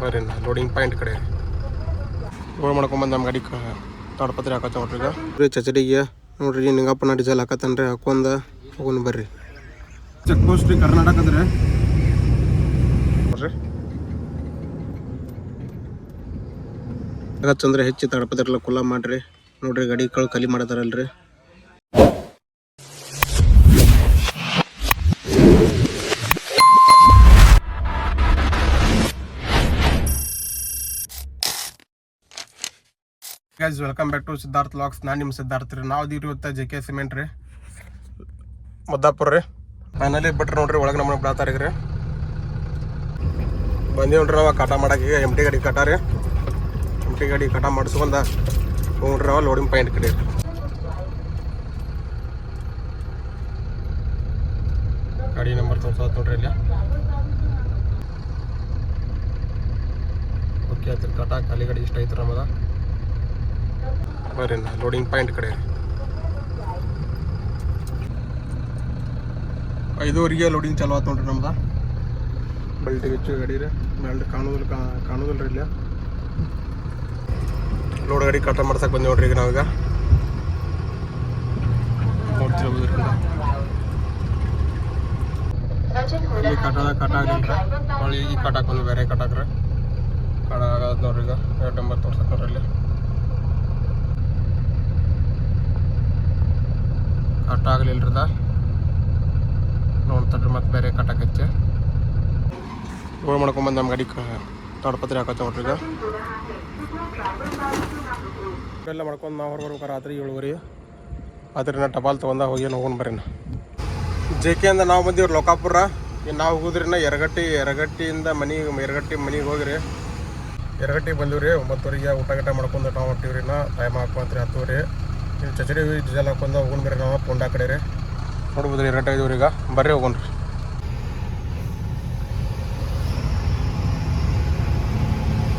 ಬರ್ರಿ loading point ಕಡೆ load ಮಾಡ್ಕೊಂಬಂದು ನಮ್ಮ ಗಾಡಿ ತಾಡ್ಪತ್ರಿ ಹಾಕತ್ತ ನೋಡ್ರಿ ಈಗ ಚಚಡಿಗೆ ನೋಡ್ರಿ ನಿಂಗಪ್ಪನ ಡೀಸೆಲ್ ಹಾಕತ್ತನ್ರಿ ಹಾಕೊಂಡ ಹೋಗೋಣ ಬರ್ರಿ. ಚೆಕ್ ಪೋಸ್ಟ್ ರೀ ಕರ್ನಾಟಕ ಅಂದ್ರೆ ನೋಡ್ರಿ ಚಂದ್ರ ಹೆಚ್ಚಿ ತಾಡ್ಪತ್ರಿ ಕುಲ್ಲ ಮಾಡ್ರಿ ನೋಡ್ರಿ ಗಾಡಿ ಖಾಲಿ ಮಾಡತಾರಲ್ರಿ. Guys welcome back to Siddharth vlogs. ನಾನು ನಿಮ್ಮ ಸಿದ್ಧಾರ್ಥ ರೀ. ನಾವು ಇವತ್ತು JK ಸಿಮೆಂಟ್ ರೀ ಮುದ್ದಾಪುರ ರೀ. ಫೈನಲಿ ಬಿಟ್ರಿ ನೋಡ್ರಿ ಒಳಗೆ ನಮ್ಮನ್ನ ಬಿಡತ್ತಾರೀಗ ರೀ. ಬಂದೀವಿ ನೋಡ್ರಿ ನಾವು ಕಟ ಮಾಡಕ್ಕೆ. ಈಗ MT ಗಾಡಿ ಕಟ ರೀ. MT ಗಾಡಿ ಕಟ ಮಾಡಿಸ್ಕೊಂಡ ಹೋಗ್ರಿ ನಾವು ಲೋಡಿಂಗ್ ಪಾಯಿಂಟ್ ಕಡೆ ರೀ. ಗಾಡಿ ನಂಬರ್ ತೋರ್ಸತ್ ನೋಡ್ರಿ ಇಲ್ಲಿ. ಓಕೆ ಆಯ್ತು ಕಟ ಖಾಲಿ ಗಾಡಿ ಇಷ್ಟ ಐತ್ರಿ ನಮ್ಮದ. ಬರ್ರಿ ಲೋಡಿಂಗ್ ಪಾಯಿಂಟ್ ಕಡೆ 5:15 ಲೋಡಿಂಗ್ ಚಾಲು ಆಯ್ತು ನೋಡ್ರಿ ನಮ್ದು. ಬಲ್ಟಿ ಹೆಚ್ಚು ಗಾಡಿ ರೀ ಮೇಲೆ ಕಾಣೋದಿಲ್ಲ ರೀ ಇಲ್ಲ. ಲೋಡ್ ಗಾಡಿ ಕಟ ಮಾಡ್ಸಕ್ಕೆ ಬಂದು ನೋಡ್ರಿ ಈಗ ನಾವೀಗ ನೋಡ್ತಿರ್ಬೋದು ಇಲ್ಲಿ ಕಟ ಆಗಲಿಲ್ಲ ಹೊಳ್ಳಿ ಈ ಕಟಾಕ್ ಒಂದು ಬೇರೆ ಕಟಾಕ್ರಿ ಕಟ ಆಗದ ನೋಡ್ರಿ. ಈಗ 2 ನಂಬರ್ ತೋರ್ಸಕ್ಕೆ ನೋಡ್ರಿ ಇಲ್ಲಿ ಕಟ್ ಆಗಲಿಲ್ಲದ ನೋಡ್ತಾರ್ರಿ ಮತ್ತೆ ಬೇರೆ ಕಟಾಕ್ ಹಚ್ಚಿ ಲೋಡ್ ಮಾಡ್ಕೊಂಬಂದು ನಮ್ಮ ಗಾಡಿ ತಾಡ್ಪತ್ರಿ ಹಾಕತ್ತ ನೋಡ್ರಿ. ಈಗ ಎಲ್ಲ ಮಾಡ್ಕೊಂಡು ನಾವು ಹೊರಬರ್ಬೇಕು ರಾತ್ರಿ 7:30 ಆದ್ರೆ ನಾ ಟಪಾಲ್ ತೊಗೊಂಡ ಹೋಗೋಣ ಬರ್ರಿ. JK ಅಂದ ನಾವು ಬಂದೀವ್ರಿ ಲೋಕಾಪುರ. ಇನ್ನು ನಾವು ಹೋಗುದ್ರಿ ಯರಗಟ್ಟಿಯಿಂದ ಮನೆಗೆ ಹೋಗಿರಿ. ಯರಗಟ್ಟಿಗೆ ಬಂದೀವ್ರಿ 9:00 ಊಟ ಗೀಟ ಮಾಡ್ಕೊಂಡು ನಾವು ಹೊಂಟೀವ್ರಿ. ಟೈಮ್ ಹಾಕೊಂತ್ರಿ 10:00 ನೀವು ಚಚಡಿ ಡೀಸೆಲ್ ಹಾಕೊಂಡು ಹೋಗೋಣ ಬರ್ರಿ. ನಾವು ಪೊಂಡ ಕಡೆ ರೀ ನೋಡ್ಬೋದ್ರಿ. ಯರಗಟ್ಟ ಇದೀವ್ರಿ ಈಗ ಬರ್ರಿ ಹೋಗೋಣ ರೀ.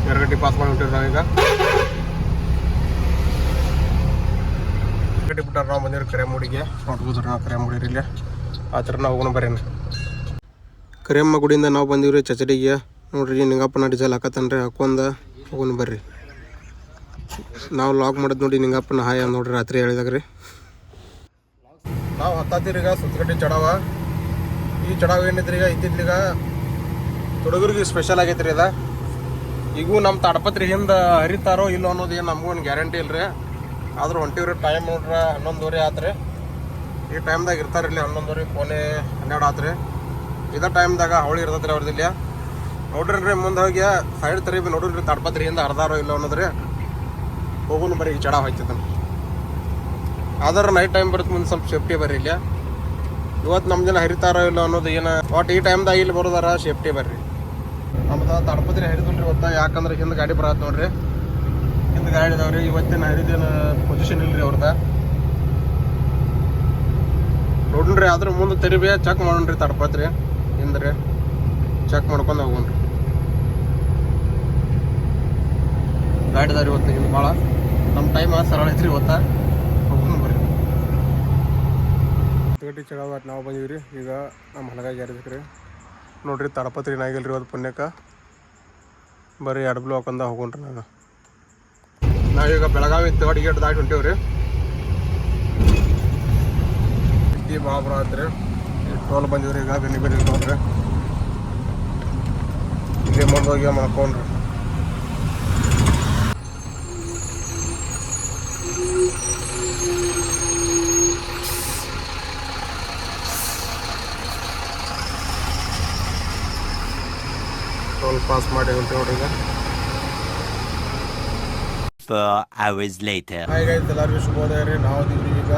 ಯರಗಟ್ಟಿ ಪಾಸ್ ಮಾಡಿ ಹೊಂಟಿವ್ರಿ ನಾವೀಗ. ಯರಗಟ್ಟಿ ಬಿಟ್ಟಾರ ನಾವು ಬಂದಿವ್ರಿ ಕರೆಮೂಡಿಗೆ ನೋಡ್ಬೋದ್ರಿ. ನಾವು ಕರೆಮೂಡಿರಿ ಇಲ್ಲಿ ಆ ಥರ ನಾವು ಹೋಗೋಣ ಬರ್ರಿ. ಕರಿಯಮ್ಮ ಗುಡಿಯಿಂದ ನಾವು ಬಂದೀವ್ರಿ ಚಚಡಿಗೆ ನೋಡ್ರಿ ನಿಂಗಪ್ಪನ ಡೀಸೆಲ್ ಹಾಕತ್ತನ್ರಿ ಹಾಕೊಂಡ ಹೋಗೋಣ ಬರ್ರಿ. ನಾವು ಲಾಗ್ ಮಾಡೋದು ನೋಡಿ ನಿಂಗಪ್ಪನ ಹಾಯ್ ನೋಡ್ರಿ ರಾತ್ರಿ ಹೇಳಿದಾಗ ರೀ. ನಾವು ಹತ್ತಾತೀರಿ ಈಗ ಸುತ್ತಗಟ್ಟಿ ಚಡಾವ. ಈ ಚಡಾವ ಏನೈತ್ರಿ ಈಗ ಇದ್ದಿದ್ರೀಗ ಹುಡುಗರಿಗೆ ಸ್ಪೆಷಲ್ ಆಗೈತ್ರಿ ಅದ. ಈಗೂ ನಮ್ಮ ತಾಡ್ಪತ್ರಿ ಹಿಂದೆ ಹರಿತಾರೋ ಇಲ್ಲೋ ಅನ್ನೋದು ಏನು ನಮಗೂ ಒಂದು ಗ್ಯಾರಂಟಿ ಇಲ್ರಿ. ಆದ್ರೂ ಹೊಂಟಿವ್ರಿ. ಟೈಮ್ ನೋಡ್ರಿ 11:00 ಆತ್ರಿ. ಈ ಟೈಮ್ದಾಗ ಇರ್ತಾರೆ ಇಲ್ಲಿ 11:00 ಪೋನೆ 12 ಆತ್ರಿ. ಇದೇ ಟೈಮ್ದಾಗ ಅವಳಿ ಇರ್ತೈತ್ರಿ ಅವ್ರದಿಲ್ಲ ನೋಡ್ರಿ. ಮುಂದೆ ಹೋಗಿ ಸೈಡ್ ತರಿ ನೋಡ್ರಿ ತಾಡ್ಪತ್ರಿ ಹಿಂದೆ ಹರಿದಾರೋ ಇಲ್ಲೋ ಅನ್ನೋದ್ರಿ. ಹೋಗೋನು ಬರ್ರಿ. ಈಗ ಚಡಾವ ಹಾಯ್ತದ ಆದ್ರೆ ನೈಟ್ ಟೈಮ್ ಬರುತ್ತೆ ಮುಂದೆ ಸ್ವಲ್ಪ ಸೇಫ್ಟಿ ಬರ್ರಿ. ಇಲ್ಲಿ ಇವತ್ತು ನಮ್ಮ ಜನ ಹರಿತಾರೋ ಇಲ್ಲ ಅನ್ನೋದು ಏನು ಒಟ್ಟು ಈ ಟೈಮ್ದಾಗ ಇಲ್ಲಿ ಬರೋದಾರ ಸೇಫ್ಟಿ ಬರ್ರಿ. ನಮ್ದು ತಾಡ್ಪತ್ರಿ ಹರಿದಿಲ್ರಿ ಇವತ್ತು. ಯಾಕಂದ್ರೆ ಹಿಂದೆ ಗಾಡಿ ಬರತ್ತೆ ನೋಡ್ರಿ. ಹಿಂದೆ ಗಾಡಿ ಇದಾವ್ರಿ. ಇವತ್ತಿನ ಹರಿದೇನು ಪೊಸಿಷನ್ ಇಲ್ರಿ ಅವ್ರದ ನೋಡ್ರಿ. ಆದ್ರೆ ಮುಂದೆ ತೆರಿಬಿ ಚೆಕ್ ಮಾಡೋಣ್ರಿ ತಾಡ್ಪತ್ರಿ ಹಿಂದ್ರಿ ಚೆಕ್ ಮಾಡ್ಕೊಂಡು ಹೋಗೋಣ್ರಿ. ಗಾಡಿ ಇದಾವ್ರಿ ಇವತ್ತು ಹಿಂದೆ ಭಾಳ. ನಮ್ಮ ಟೈಮ್ ಸರಳ ಐತ್ರಿ ಇವತ್ತು. ಹೋಗೋಣ ಬರ್ರಿ. ಗಟ್ಟಿ ಚಡಾವ ನಾವು ಬಂದೀವ್ರಿ. ಈಗ ನಮ್ಮ ಹಲಗಾಗಿ ಯಾರಿದ್ರಿ ನೋಡ್ರಿ ತಾಡ್ಪತ್ರಿ ನಾಗಿಲ್ರಿ ಇವತ್ತು ಪುಣ್ಯಕ್ಕೆ. ಬರ್ರಿ 2 ಬ್ಲಾಕ್ ಹಾಕೊಂಡ ಹೋಗೋಣ್ರಿ. ನಾವೀಗ ಬೆಳಗಾವಿ 3rd ಗೇಟ್ ದಾಟಿ ಹೊಂಟೇವ್ರಿ. ಭಾಳ ಬರತ್ರಿ. ಟೋಲ್ ಬಂದಿವ್ರಿ ಈಗ ಗಣಿಬೇರಿ ನೋಡ್ರಿ. ಇಲ್ಲಿ ಮುಂದೋಗಿ ಮಾಡ್ಕೊಂಡ್ರಿ. ಟೋಲ್ ಪಾಸ್ ಮಾಡಿ ಹೊಂಟೇವ್ ನೋಡ್ರಿ ಈಗ. 4 hours later. ಹಾಯ್ ಗೈಸ್ ಎಲ್ಲರಿಗೂ ಶುಭೋದಯ ರೀ. ನಾವು ಇದೀವಿ ಈಗ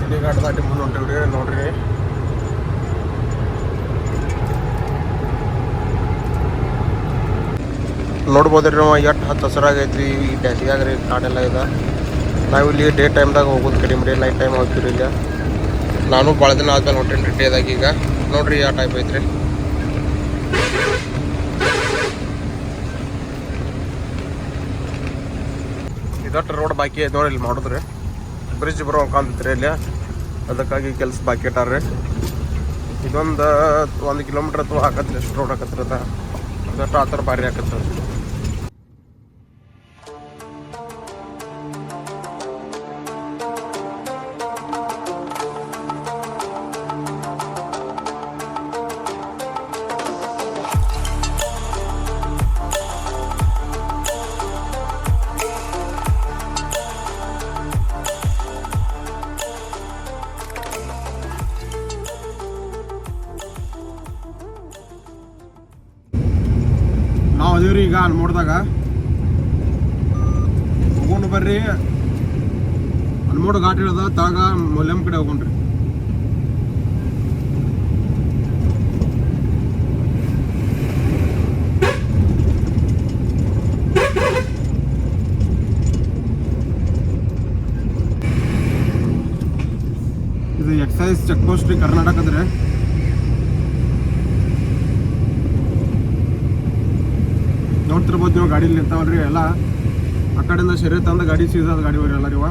ತಿಲಿಘಾಟ್ ದಾಟಿ ಮುಂದೆ ಹೊಂಟೇವ್ರಿ ನೋಡ್ರಿ. ನೋಡ್ಬೋದ್ರಿ ನಾವು ಎಷ್ಟು ಹಸರಾಗೈತ್ರಿ ಈ ಬ್ಯಾಸಿಗ್ಯಾಗ ರೀ. ಕಾಡೆಲ್ಲ ಇದೆ. ನಾವಿಲ್ಲಿ ಡೇ ಟೈಮ್ದಾಗ ಹೋಗೋದು ಕಡಿಮೆ ರೀ. ನೈಟ್ ಟೈಮ್ ಹೋಗ್ತೀವಿ ಇಲ್ಲಿ. ನಾನು ಭಾಳ ದಿನ ಆದ್ಮೇಲೆ ಹೊಂಟೇನ್ರಿ ಡೇದಾಗ. ಈಗ ನೋಡ್ರಿ ಯಾವ ಟೈಪ್ ಐತ್ರಿ. ಇದಟ್ಟು ರೋಡ್ ಬಾಕಿ ಐತೆ ನೋಡಿ ಇಲ್ಲಿ ಮಾಡಿದ್ರಿ. ಬ್ರಿಡ್ಜ್ ಬರೋ ಕಾಣ್ತೈತ್ರಿ ಇಲ್ಲಿ. ಅದಕ್ಕಾಗಿ ಕೆಲಸ ಬಾಕಿ ಇಟ್ಟಾರ್ರಿ. ಇದೊಂದು 1 ಕಿಲೋಮೀಟ್ರ್ ಅಥವಾ ಹಾಕತ್ರಿ. ಎಷ್ಟು ರೋಡ್ ಹಾಕತ್ರಿ ಅದ ದಟ್ಟ ಆ ಥರ ಭಾರಿ ಆಕತ್ತೆ. ನಾವು ಅದೀವ್ರಿ ಈಗ ಅನ್ಮೋಡ್ದಾಗ ಹೋಗೊಂಡು ಬರ್ರಿ. ಅನ್ಮೋಡ್ ಘಾಟ್ ಇಳ್ದ ತಾಗ ಮೊಲ್ಯಂ ಕಡೆ ಹೋಗೊಂಡ್ರಿ. ಇದು ಎಕ್ಸೈಸ್ ಚೆಕ್ ಪೋಸ್ಟ್ ರೀ ಕರ್ನಾಟಕದ್ರೆ. ನೋಡ್ತಿರ್ಬೋದು ನೀವು ಗಾಡೀಲಿ ನಿಂತಾವಲ್ರಿ ಎಲ್ಲ. ಆ ಕಡೆಯಿಂದ ಶರೀರ ತಂದ ಗಾಡಿ ಸೀದಾದ ಗಾಡಿ ಹೋಗ್ರಿ ಎಲ್ಲ ರೀವ.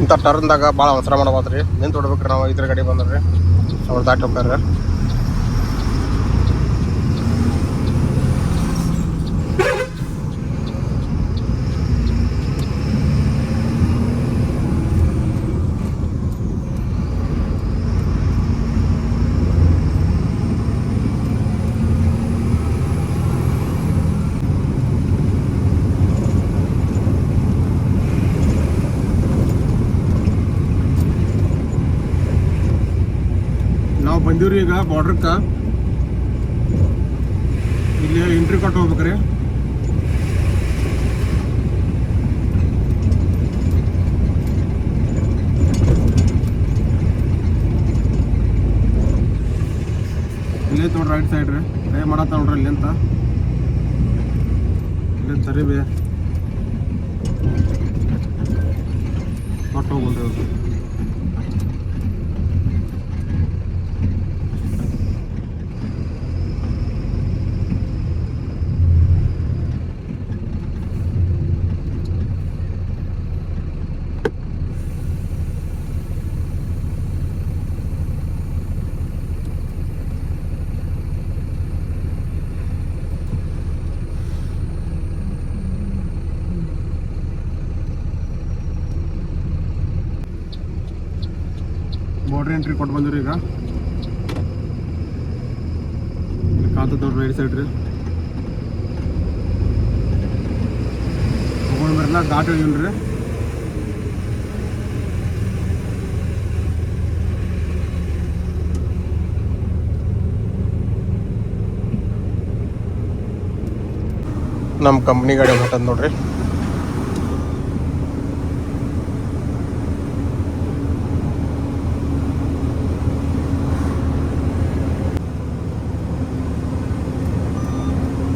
ಇಂಥ ಟರ್ನ್ದಾಗ ಭಾಳ ಅವಸರ ಮಾಡಬಾರ್ದ್ರಿ. ನಿಂತು ಹೊಡ್ಬೇಕ್ರಿ. ನಾವು ಇದ್ರ ಗಾಡಿ ಬಂದ್ರಿ ಅವ್ರು ದಾಟಿ ಹೋಗ್ತಾರ. ನಾವು ಬಂದೀವ್ರಿ ಈಗ ಬಾರ್ಡ್ರಕ್ಕೆ. ಇಲ್ಲಿ ಎಂಟ್ರಿ ಕೊಟ್ಟು ಹೋಗ್ಬೇಕ್ರಿ. ಇಲ್ಲೇ ನೋಡ್ರಿ ರೈಟ್ ಸೈಡ್ ರೀ. ಕೈ ಮಾಡತ್ತ ನೋಡ್ರಿ ಇಲ್ಲಿ ಅಂತ. ಇಲ್ಲಿ ಸರಿ ಬೇ ಕೊಟ್ಟು ಹೋಗ್ರಿ ಅವ್ರು. ಬಾರ್ಡ್ರ್ ಎಂಟ್ರಿ ಕೊಟ್ಟು ಬಂದಿರಿ ಈಗ. ಕಾತದ ನೋಡ್ರಿ ರೈಟ್ ಸೈಡ್ ರೀ. ಹೋಗೋಣ ಬರಲ್ಲ ಘಾಟ್ ಇಳಿದ್ರಿ. ನಮ್ಮ ಕಂಪ್ನಿ ಗಾಡಿ ಹೊಂಟದ ನೋಡ್ರಿ.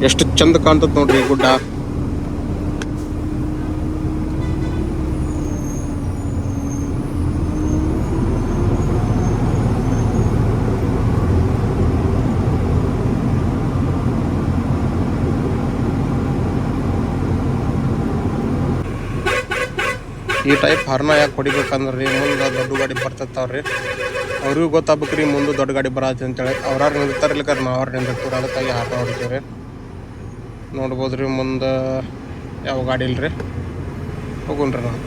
ಎಷ್ಟು ಚಂದ ಕಾಣ್ತದ ನೋಡ್ರಿ ಈ ಗುಡ್ಡ. ಈ ಟೈಪ್ ಹಾರ್ನ ಯಾಕೆ ಹೊಡಿಬೇಕಂದ್ರೆ ರೀ ಮುಂದೆ ದೊಡ್ಡ ಗಾಡಿ ಬರ್ತೈತಾವ್ರಿ ಅವ್ರಿಗೂ ಗೊತ್ತಾಗ್ಬೇಕ್ರಿ ಮುಂದೆ ದೊಡ್ಡ ಗಾಡಿ ಬರತ್ತೆ ಅಂತೇಳಿ ಅವ್ರಾರು ನಿಂದಿರ್ತಾರಿಲ್ಲಕ ನಾವ್ರು ನಿಂದಿರ್ತೀವಿ ಅದಕ್ಕಾಗಿ ಹಾರ್ನ ಹೊಡಿತೀವಿ ರೀ. ನೋಡ್ಬೋದು ರೀ ಮುಂದೆ ಯಾವ ಗಾಡಿ ಇಲ್ರಿ ಹೋಗೋಣ್ರಿ ನಾವು.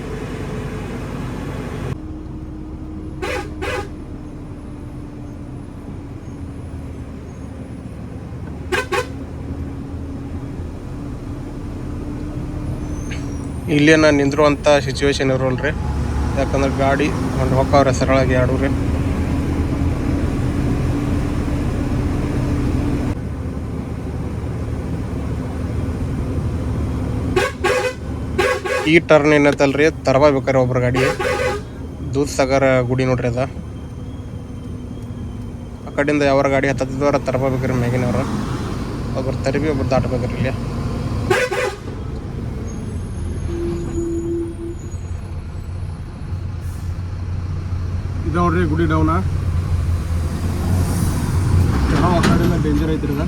ಇಲ್ಲೇನ ನಿಂದಿರುವಂಥ ಸಿಚುವೇಶನ್ ಇರೋಲ್ರಿ ಯಾಕಂದ್ರೆ ಗಾಡಿ ಒಂದು ಹೋಗವ್ರೆ ಸರಳಾಗಿ ಆಡು ರೀ. ಈ ಟರ್ನ್ ಏನೈತಲ್ರಿ ತರಬೇಕಾರೆ ಒಬ್ರು ಗಾಡಿ ದೂದ್ ಸಾಗರ ಗುಡಿ ನೋಡ್ರಿ ಅದ ಆ ಕಡೆಯಿಂದ ಯಾವ್ರ ಗಾಡಿ ಹತ್ತದವ್ರ ತರಬೇಕ್ರಿ ಮ್ಯಾಗಿನವ್ರ ಒಬ್ರು ತರಬಿ ಒಬ್ರು ದಾಟ್ಬೇಕ್ರಿ ಇಲ್ಲಿ. ಇದು ನೋಡ್ರಿ ಗುಡಿ ಡೌನ ಆ ಕಡೆಯಿಂದ ಡೇಂಜರ್ ಐತ್ರಿ ಇದು.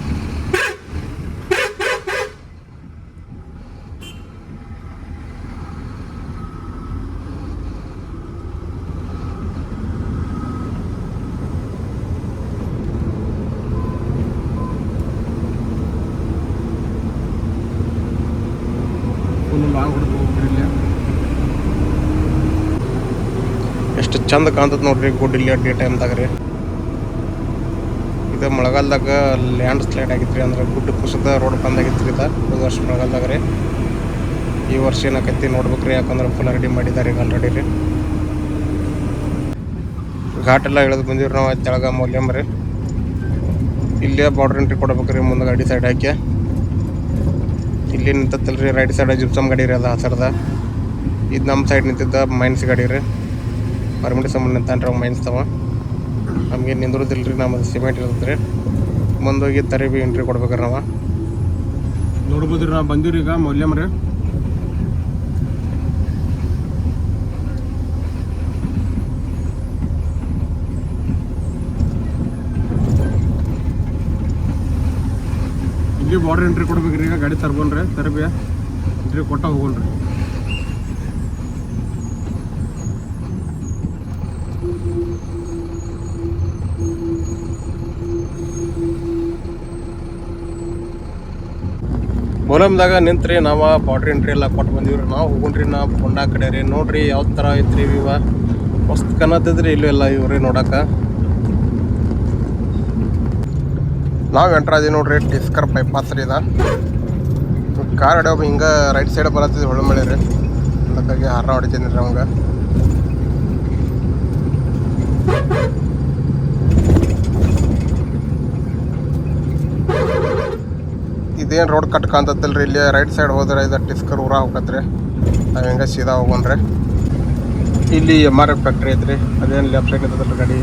ಎಷ್ಟು ಚಂದ ಕಾಣ್ತದ ನೋಡ್ರಿ ಗುಡ್ ಇಲ್ಲಿ ಡೇ ಟೈಮ್ದಾಗ ರೀ. ಇದು ಮಳೆಗಾಲದಾಗ ಲ್ಯಾಂಡ್ ಸ್ಲೈಡ್ ಆಗಿತ್ರಿ ಅಂದ್ರೆ ಗುಡ್ಡ ಕುಸಿದ ರೋಡ್ ಬಂದಾಗಿತ್ತು ಇದು ಹೋದ ವರ್ಷ ಮಳೆಗಾಲದಾಗ ರೀ. ಈ ವರ್ಷ ಏನಾಕೈತಿ ನೋಡ್ಬೇಕ್ರಿ ಯಾಕಂದ್ರೆ ಫುಲ್ ರೆಡಿ ಮಾಡಿದ್ದಾರೆ ಈಗ ಆಲ್ರೆಡಿ ರೀ. ಘಾಟ್ ಎಲ್ಲ ಇಳಿದು ಬಂದಿವ್ರಿ ನಾವು ತೆಳಗ ಮೌಲ್ಯಂ ರೀ. ಇಲ್ಲೇ ಬಾರ್ಡರ್ ಎಂಟ್ರಿ ಕೊಡ್ಬೇಕ್ರಿ ಮುಂದೆ ಗಾಡಿ ಸೈಡ್ ಹಾಕಿ. ಇಲ್ಲಿ ನಿಂತತ್ತಲ್ರಿ ರೈಟ್ ಸೈಡ್ ಜಿಪ್ಸಮ್ ಗಾಡಿ ರೀ ಅದ ಹಸರದ. ಇದು ನಮ್ಮ ಸೈಡ್ ನಿಂತಿದ್ದ ಮೈನ್ಸ್ ಗಾಡಿ ರೀ ಪರ್ಮಿಟ್ ಸಂಬಂಧ ನಿಂತಾನ್ರಿ ಅವು ಮೈನ್ಸ್ ತವ ನಮ್ಗೆ ನಿಂದಿರೋದಿಲ್ರಿ ನಮ್ಮದು ಸಿಮೆಂಟ್ ಇರ್ತದೆ ರೀ. ಮುಂದೋಗಿ ತರಿಬಿ ಎಂಟ್ರಿ ಕೊಡ್ಬೇಕ್ರಿ ನಾವು. ನೋಡ್ಬೋದ್ರಿ ನಾವು ಬಂದಿವ್ರಿ ಈಗ ಮೌಲ್ಯಂ ರೀ. ಇಲ್ಲಿ ಬಾರ್ಡರ್ ಎಂಟ್ರಿ ಕೊಡ್ಬೇಕ್ರಿ ಈಗ ಗಾಡಿ ತರ್ಬೋನ್ರಿ ತರಬಿ ಎಂಟ್ರಿ ಕೊಟ್ಟ ಹೋಗೋಣ್ರಿ. ಮೌಲಮ್ದಾಗ ನಿಂತ್ರಿ ನಾವು ಬಾರ್ಡ್ರ್ ಎಂಟ್ರಿ ಎಲ್ಲ ಕೊಟ್ಟು ಬಂದೀವ್ರಿ. ನಾವು ಹೋಗೋಣ್ರಿ ನಾವು ಹೊಂಡಾ ಕಡೆ ರೀ. ನೋಡ್ರಿ ಯಾವ ಥರ ಐತ್ರಿ ಇವ ಮಸ್ತ್ ಕನ್ನತ್ತಿದ್ರಿ ಇಲ್ಲೂ ಎಲ್ಲ ಇವ್ರಿ ನೋಡಕ್ಕ. ನಾವು ಎಂಟ್ರ್ ಅದೀವಿ ನೋಡ್ರಿ ಟಿಸ್ಕರ್ ಬೈಪಾಸ್ ರೀ ಇದ. ಕಾರ್ ಹೊಡ್ಯೋ ಹಿಂಗೆ ರೈಟ್ ಸೈಡ್ ಬರತ್ತಿದ್ವಿ ಹೊಳಮಳೆ ರೀ ಅದಕ್ಕಾಗಿ ಹಾರ್ನ ಹೊಡಿತೀನಿ ರೀ ಅವಂಗೆ. ಇದೇನು ರೋಡ್ ಕಟ್ ಕಾಣ್ತತ್ತಲ್ರಿ ಇಲ್ಲಿ ರೈಟ್ ಸೈಡ್ ಹೋದ್ರೆ ಇದು ಟಿಸ್ಕರ್ ಊರ ಹೋಗತ್ರಿ. ನಾವು ಹೆಂಗೆ ಸೀದಾ ಹೋಗೋಣ್ರಿ. ಇಲ್ಲಿ MRF ಫ್ಯಾಕ್ಟ್ರಿ ಐತ್ರಿ. ಅದೇನು ಲೆಫ್ಟ್ ಸೈಡ್ ನಿಂತದಲ್ರಿ ಗಾಡಿ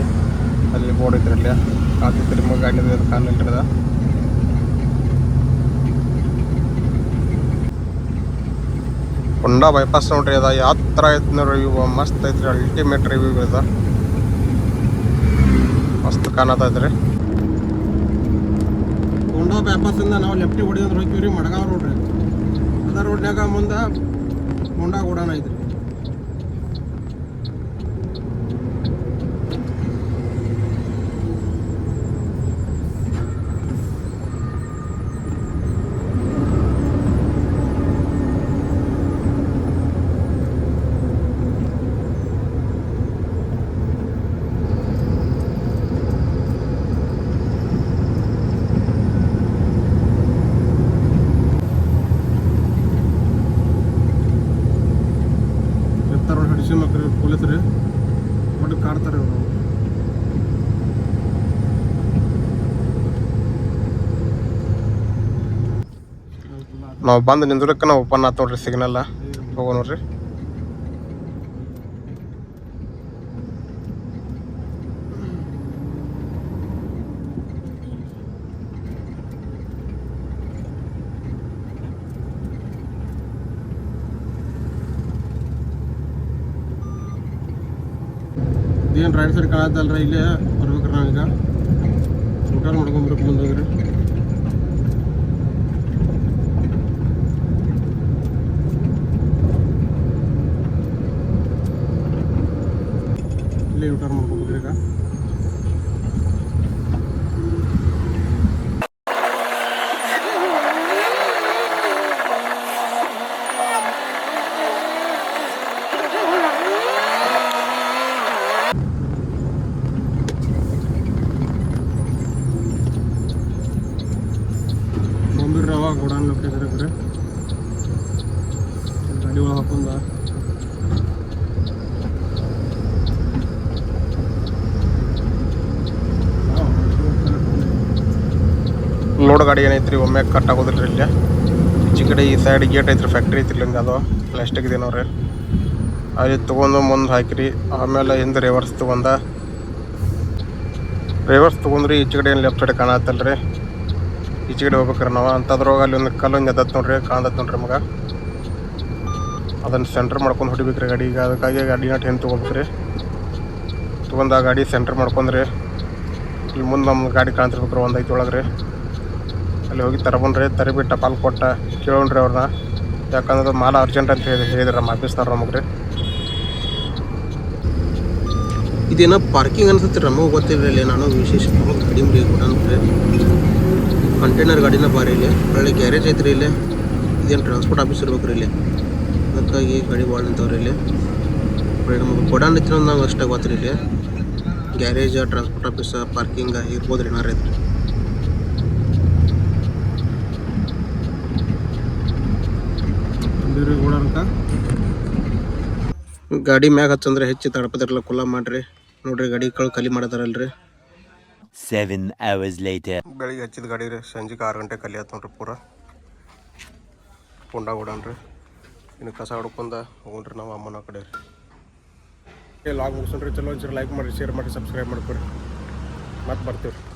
ಅಲ್ಲಿ ಬೋರ್ಡ್ ಐತ್ರಿ ಅಲ್ಲಿ ಕಾತಿತ್ತು ನಿಮಗೆ ಗಾಡಿ ಕಾಣಲಿಲ್ರಿ ಅದ. ಹೊಂಡಾ ಬೈಪಾಸ್ ನೋಡ್ರಿ ಅದ ಯಾವ ಥರ ಐತಿ ನೋಡ್ರಿ ಇವು ಮಸ್ತ್ ಐತ್ರಿ ಅಲ್ಟಿಮೇಟ್ ರಿವ್ಯೂ ಅದ ಮಸ್ತ್ ಕಾಣತೈತ್ರಿ. ಹೊಂಡಾ ಬೈಪಾಸಿಂದ ನಾವು ಲೆಫ್ಟಿಗೆ ಹೊಡಿಯೋದು ಹೋಗ್ತೀವಿ ರೀ ಮಡಗಾವ್ ರೋಡ್ ರೀ. ಅದ ರೋಡ್ನಾಗ ಮುಂದೆ ಹೊಂಡಾ ಗೋಡಾನ ಐತ್ರಿ. ಪೊಲೀಸರು ಒಟ್ಟು ಕಾಡ್ತಾರೆ ಇವರು. ನಾವು ಬಂದು ನಿಂದ್ರಕ್ಕೆ ನಾವು ಓಪನ್ ಆತ್ ನೋಡ್ರಿ ಸಿಗ್ನಲ್ಲ ಹೋಗೋ ನೋಡ್ರಿ. ಇದೇನು ರೈಟ್ ಸೈಡ್ ಕಾಣತ್ತಲ್ರಿ ಇಲ್ಲೇ ಬರ್ಬೇಕ್ರಿ ನಾವೀಗ ಊಟ ಮಾಡ್ಕೊಂಬರ್ಬೇಕು ಮುಂದೋಗ್ರಿ. ಇಲ್ಲೇ ಯೂಟರ್ನ್ ಮಾಡ್ಕೋಬೇಕ್ರಿ ಈಗ. ಬಂದಿರ್ರಿ ಅವಾಗ ಗೋಡಾನ್ ಲೊಕೇಶನ್ ರೀ ಗಾಡಿ ಒಳಗೆ ಹಾಕೊಂಡ ಲೋಡ್ ಗಾಡಿ ಏನೈತ್ರಿ ಒಮ್ಮೆ ಕಟ್ ಆಗೋದಿಲ್ಲ ಇಲ್ಲಿ. ಈಚೆ ಕಡೆ ಈ ಸೈಡ್ ಗೇಟ್ ಐತ್ರಿ, ಫ್ಯಾಕ್ಟ್ರಿ ಐತ್ರಿ ಹಿಂಗೆ ಅದು ಪ್ಲಾಸ್ಟಿಕ್ ಇದೇನವ್ರಿ. ಅಲ್ಲಿ ತೊಗೊಂಡು ಮುಂದೆ ಹಾಕಿರಿ. ಆಮೇಲೆ ಹಿಂದೆ ರಿವರ್ಸ್ ತೊಗೊಂಡ್ರಿ. ಈಚೆ ಕಡೆ ಏನು ಲೆಫ್ಟ್ ಸೈಡ್ ಕಾಣತ್ತಲ್ರಿ, ಈಚೆ ಕಡೆ ಹೋಗ್ಬೇಕ್ರಿ ನಾವು. ಅಂಥದ್ರೊಳಗೆ ಅಲ್ಲಿ ಒಂದು ಕಲ್ಲೊಂದು ಎದ್ದತ್ ನೋಡ್ರಿ, ಕಾಣದತ್ ನೋಡ್ರಿ ನಮಗೆ. ಅದನ್ನು ಸೆಂಟ್ರ್ ಮಾಡ್ಕೊಂಡು ಹೊಡಿಬೇಕ್ರಿ ಗಾಡಿ. ಈಗ ಅದಕ್ಕಾಗಿ ಗಾಡಿನ ಟೈಮ್ ತೊಗೋಬೇಕ್ರಿ. ತೊಗೊಂಡು ಆ ಗಾಡಿ ಸೆಂಟ್ರ್ ಮಾಡ್ಕೊಂಡ್ರಿ ಇಲ್ಲಿ ಮುಂದೆ ನಮ್ಮ ಗಾಡಿ ಕಾಣ್ತಿರ್ಬೇಕ್ರಿ, ಒಂದು ಐತಿ ಒಳಗೆ ರೀ. ಅಲ್ಲಿ ಹೋಗಿ ತರಬನ್ರಿ. ತರಿಬಿಟ್ಟು ಟಪಾಲ್ ಕೊಟ್ಟ ಕೇಳೋಣ್ರಿ ಅವ್ರನ್ನ, ಯಾಕಂದ್ರೆ ಮಾಲ ಅರ್ಜೆಂಟ್ ಅಂತ ಹೇಳಿದ್ರೆ ನಮ್ಮ ಆಫೀಸ್ನವ್ರು ನಮಗೆ ರೀ. ಇದೇನೋ ಪಾರ್ಕಿಂಗ್ ಅನ್ಸುತ್ತೆ ರೀ, ನಮಗೆ ಗೊತ್ತಿಲ್ಲ ಇಲ್ಲಿ. ನಾನು ವಿಶೇಷ ಗಾಡಿ ಮರಿ ಕೊಡಂತ್ರಿ. ಕಂಟೈನರ್ ಗಾಡಿನ ಬಾರಿ ಇಲ್ಲಿ. ಒಳ್ಳೆ ಗ್ಯಾರೇಜ್ ಐತ್ರಿ ಇಲ್ಲಿ. ಇದೇನು ಟ್ರಾನ್ಸ್ಪೋರ್ಟ್ ಆಫೀಸ್ ಇರ್ಬೇಕ್ರಿ ಇಲ್ಲಿ, ಅದಕ್ಕಾಗಿ ಗಾಡಿ ಭಾಳ ನಿಂತವ್ರಿ ಇಲ್ಲಿ. ನಮಗೆ ಕೊಡಾನ್ ಐತಿ ಅನ್ನೋದು ನಾವು ಅಷ್ಟೇ ಗೊತ್ತಿರಿ ಇಲ್ಲಿ. ಗ್ಯಾರೇಜ್, ಟ್ರಾನ್ಸ್ಪೋರ್ಟ್ ಆಫೀಸ್, ಪಾರ್ಕಿಂಗ್ ಇರ್ಬೋದು ರೀ ಏನಾರು ಐತ್ರಿ. ಗಾಡಿ ಮ್ಯಾಗ ಹಚ್ಚಂದ್ರೆ ಹೆಚ್ಚು ತಡಪದಿರಲ್ಲ, ಕುಲ್ಲ ಮಾಡ್ರಿ. ನೋಡ್ರಿ ಗಾಡಿ ಖಾಲಿ ಮಾಡತಾರಲ್ರಿ. 7 hours later. ಬೆಳಿಗ್ಗೆ ಹಚ್ಚಿದ ಗಾಡಿ ರೀ, ಸಂಜೆಗೆ 6 ಗಂಟೆ ಖಾಲಿ ಆಯ್ತು ನೋಡ್ರಿ ಪೂರ. ಪುಂಡ ಓಡಾನ್ರಿ. ಇನ್ನು ಕಸ ಹೊಡ್ಕೊಂಡ ಹೋಗ್ರಿ ನಾವು ಅಮ್ಮನ ಕಡೆ ರೀ. ಲಾಗ್ ಮುಗಿಸೋಣ್ರಿ. ಚಲೋ ಒಂಚೂರು ಲೈಕ್ ಮಾಡಿರಿ, ಶೇರ್ ಮಾಡಿ, ಸಬ್ಸ್ಕ್ರೈಬ್ ಮಾಡ್ಕೊರಿ. ಮತ್ತೆ ಬರ್ತೀವಿ ರೀ.